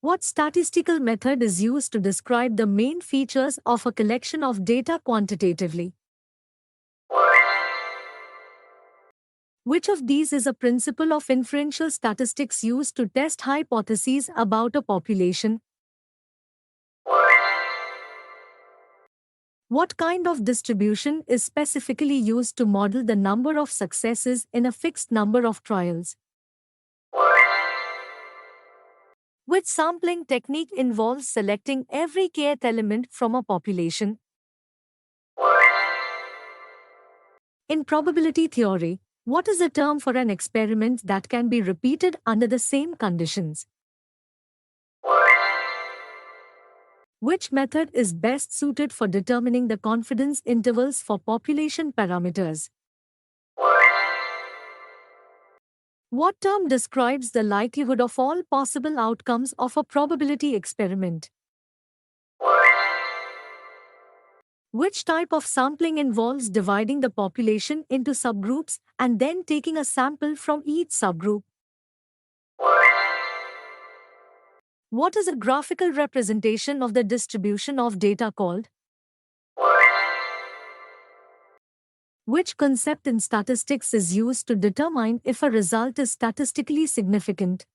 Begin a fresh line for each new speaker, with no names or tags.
What statistical method is used to describe the main features of a collection of data quantitatively? Which of these is a principle of inferential statistics used to test hypotheses about a population? What kind of distribution is specifically used to model the number of successes in a fixed number of trials? Which sampling technique involves selecting every kth element from a population? In probability theory, what is the term for an experiment that can be repeated under the same conditions? Which method is best suited for determining the confidence intervals for population parameters? What term describes the likelihood of all possible outcomes of a probability experiment? Which type of sampling involves dividing the population into subgroups and then taking a sample from each subgroup? What is a graphical representation of the distribution of data called? Which concept in statistics is used to determine if a result is statistically significant?